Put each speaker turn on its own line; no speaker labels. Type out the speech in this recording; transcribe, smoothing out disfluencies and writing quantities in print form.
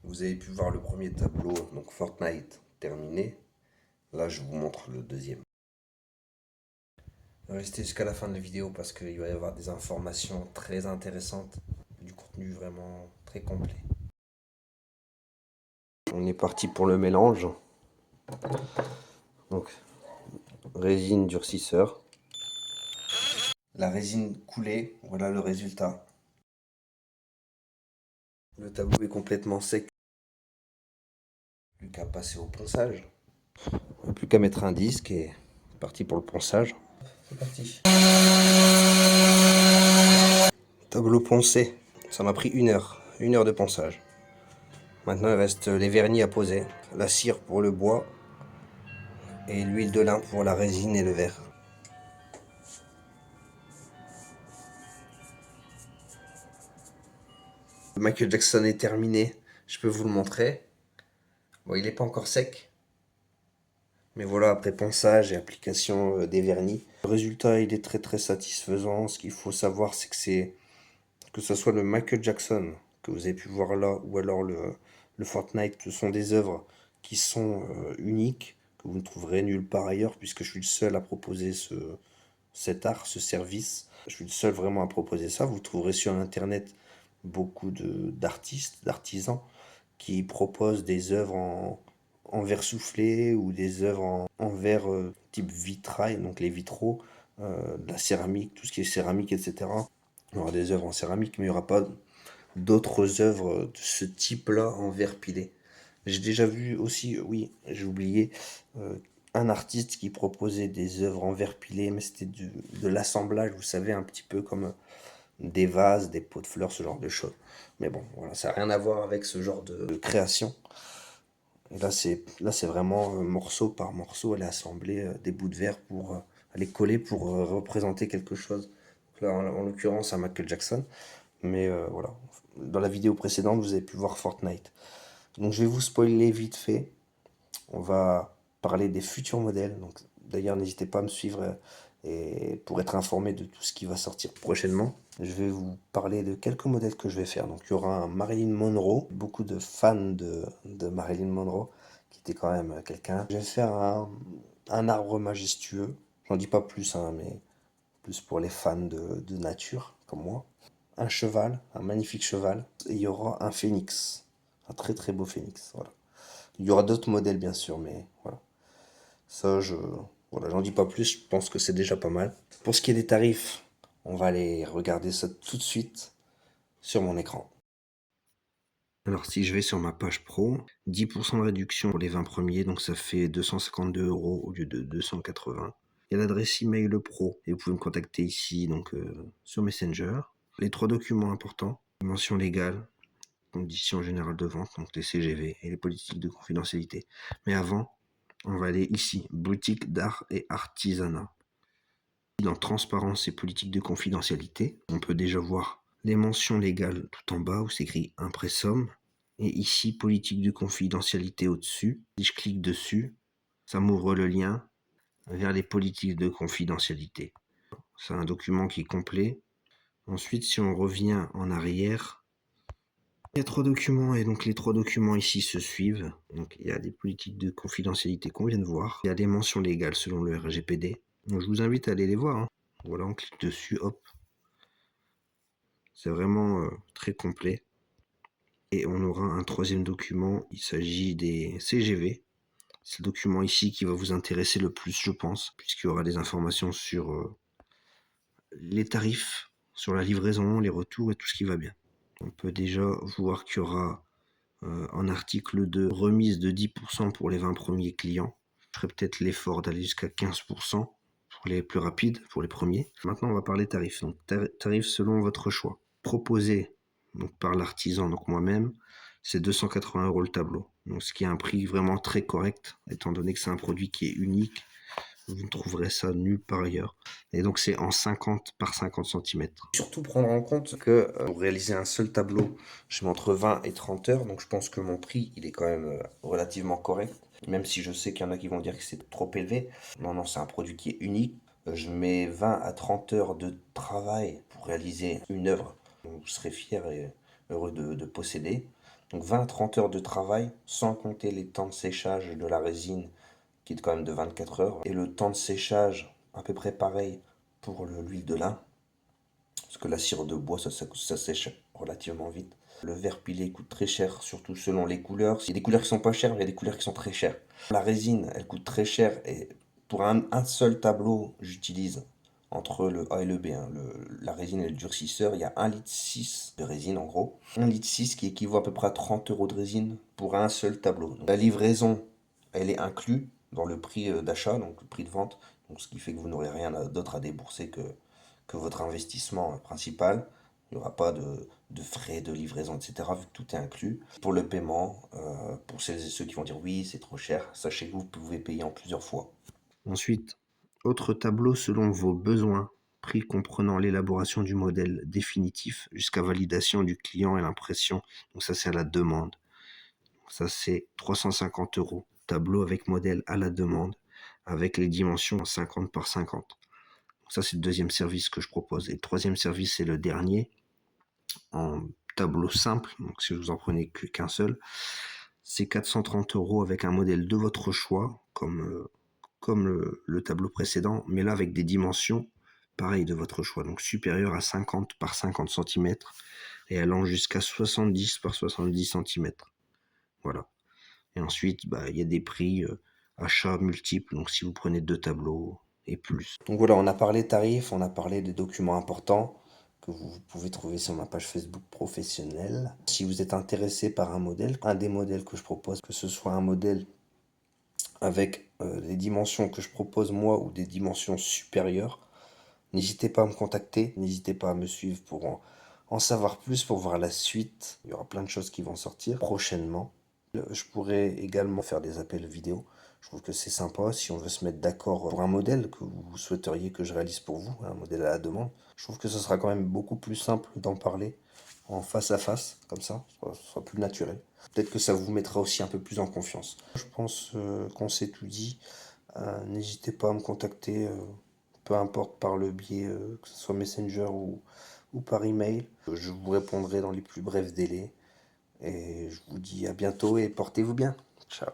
Vous avez pu voir le premier tableau, donc Fortnite, terminé. Là, je vous montre le deuxième. Restez jusqu'à la fin de la vidéo parce qu'il va y avoir des informations très intéressantes, du contenu vraiment très complet. On est parti pour le mélange. Donc, résine durcisseur. La résine coulée, voilà le résultat. Le tableau est complètement sec. Plus qu'à passer au ponçage. Plus qu'à mettre un disque et parti pour le ponçage. C'est parti. Tableau poncé, ça m'a pris 1 heure de ponçage. Maintenant il reste les vernis à poser, la cire pour le bois et l'huile de lin pour la résine et le verre. Le Michael Jackson est terminé, je peux vous le montrer. Bon, il n'est pas encore sec, mais voilà, après ponçage et application des vernis. Le résultat il est très satisfaisant. Ce qu'il faut savoir c'est que ce soit le Michael Jackson que vous avez pu voir là ou alors le Fortnite, ce sont des œuvres qui sont uniques, que vous ne trouverez nulle part ailleurs, puisque je suis le seul à proposer cet art, ce service. Je suis le seul vraiment à proposer ça. Vous trouverez sur internet beaucoup d'artistes, d'artisans qui proposent des œuvres en verre soufflé ou des œuvres en verre type vitrail, donc les vitraux, de la céramique, tout ce qui est céramique, etc. Il y aura des œuvres en céramique, mais il n'y aura pas d'autres œuvres de ce type-là en verre pilé. J'ai déjà vu aussi, oui, j'ai oublié, un artiste qui proposait des œuvres en verre pilé, mais c'était de l'assemblage, vous savez, un petit peu comme des vases, des pots de fleurs, ce genre de choses. Mais bon, voilà, ça n'a rien à voir avec ce genre de création. Et là, c'est vraiment morceau par morceau, aller assembler des bouts de verre pour aller coller pour représenter quelque chose. Là, en l'occurrence, un Michael Jackson. Mais voilà, dans la vidéo précédente, vous avez pu voir Fortnite. Donc je vais vous spoiler vite fait. On va parler des futurs modèles. Donc d'ailleurs, n'hésitez pas à me suivre et pour être informé de tout ce qui va sortir prochainement. Je vais vous parler de quelques modèles que je vais faire. Donc il y aura un Marilyn Monroe. Beaucoup de fans de Marilyn Monroe qui était quand même quelqu'un. Je vais faire un arbre majestueux. J'en dis pas plus, hein, mais plus pour les fans de nature comme moi. Un cheval, un magnifique cheval. Et il y aura un phénix. Un très beau phénix. Voilà. Il y aura d'autres modèles bien sûr, mais voilà. Ça, voilà, j'en dis pas plus, je pense que c'est déjà pas mal. Pour ce qui est des tarifs, on va aller regarder ça tout de suite sur mon écran. Alors si je vais sur ma page pro, 10% de réduction pour les 20 premiers, donc ça fait 252 € au lieu de 280. Il y a l'adresse email le pro, et vous pouvez me contacter ici, donc sur Messenger. Les 3 documents importants, mention légale, conditions générales de vente, donc les CGV et les politiques de confidentialité. Mais avant, on va aller ici, boutique d'art et artisanat. Dans transparence et politique de confidentialité, on peut déjà voir les mentions légales tout en bas où c'est écrit impressum. Et ici, politique de confidentialité au-dessus. Si je clique dessus, ça m'ouvre le lien vers les politiques de confidentialité. C'est un document qui est complet. Ensuite, si on revient en arrière, il y a 3 documents et donc les 3 documents ici se suivent. Donc il y a des politiques de confidentialité qu'on vient de voir. Il y a des mentions légales selon le RGPD. Donc je vous invite à aller les voir, hein. Voilà, on clique dessus, hop. C'est vraiment très complet. Et on aura un 3e document, il s'agit des CGV. C'est le document ici qui va vous intéresser le plus, je pense, puisqu'il y aura des informations sur les tarifs, sur la livraison, les retours et tout ce qui va bien. On peut déjà voir qu'il y aura en article 2, remise de 10% pour les 20 premiers clients. Je ferai peut-être l'effort d'aller jusqu'à 15% pour les plus rapides, pour les premiers. Maintenant, on va parler tarifs. Donc, tarifs selon votre choix. Proposé donc, par l'artisan, donc moi-même, c'est 280 € le tableau. Donc, ce qui est un prix vraiment très correct, étant donné que c'est un produit qui est unique. Vous ne trouverez ça nulle part ailleurs. Et donc c'est en 50 par 50 cm. Surtout prendre en compte que pour réaliser un seul tableau, je mets entre 20 et 30 heures. Donc je pense que mon prix, il est quand même relativement correct. Même si je sais qu'il y en a qui vont dire que c'est trop élevé. Non, c'est un produit qui est unique. Je mets 20 à 30 heures de travail pour réaliser une œuvre. Vous serez fier et heureux de posséder. Donc 20 à 30 heures de travail, sans compter les temps de séchage de la résine, qui est quand même de 24 heures, et le temps de séchage, à peu près pareil pour l'huile de lin, parce que la cire de bois, ça sèche relativement vite. Le verre pilé coûte très cher, surtout selon les couleurs. Il y a des couleurs qui sont pas chères, mais il y a des couleurs qui sont très chères. La résine, elle coûte très cher, et pour un seul tableau, j'utilise entre le A et le B, hein, la résine et le durcisseur, il y a 1,6 litre de résine en gros. 1,6 litre qui équivaut à peu près à 30 euros de résine pour un seul tableau. Donc, la livraison, elle est inclue dans le prix d'achat, donc le prix de vente. Donc, ce qui fait que vous n'aurez rien d'autre à débourser que votre investissement principal. Il n'y aura pas de frais de livraison, etc., vu que tout est inclus. Pour le paiement, pour celles et ceux qui vont dire oui, c'est trop cher, sachez que vous pouvez payer en plusieurs fois. Ensuite, autre tableau selon vos besoins, prix comprenant l'élaboration du modèle définitif jusqu'à validation du client et l'impression. Donc ça, c'est à la demande. Ça, c'est 350 euros. Tableau avec modèle à la demande, avec les dimensions 50 par 50. Ça, c'est le deuxième service que je propose. Et le troisième service, c'est le dernier, en tableau simple. Donc, si vous en prenez qu'un seul, c'est 430 euros avec un modèle de votre choix, comme le tableau précédent, mais là avec des dimensions pareilles de votre choix, donc supérieures à 50 par 50 cm et allant jusqu'à 70 par 70 cm. Voilà. Et ensuite, il y a des prix achats multiples, donc si vous prenez 2 tableaux et plus. Donc voilà, on a parlé tarifs, on a parlé des documents importants que vous pouvez trouver sur ma page Facebook professionnelle. Si vous êtes intéressé par un modèle, un des modèles que je propose, que ce soit un modèle avec les dimensions que je propose moi ou des dimensions supérieures, n'hésitez pas à me contacter, n'hésitez pas à me suivre pour en savoir plus, pour voir la suite. Il y aura plein de choses qui vont sortir prochainement. Je pourrais également faire des appels vidéo. Je trouve que c'est sympa si on veut se mettre d'accord pour un modèle que vous souhaiteriez que je réalise pour vous, un modèle à la demande. Je trouve que ce sera quand même beaucoup plus simple d'en parler en face à face, comme ça, ce sera plus naturel. Peut-être que ça vous mettra aussi un peu plus en confiance. Je pense qu'on s'est tout dit. N'hésitez pas à me contacter, peu importe par le biais, que ce soit Messenger ou par email. Je vous répondrai dans les plus brefs délais. Et je vous dis à bientôt et portez-vous bien. Ciao.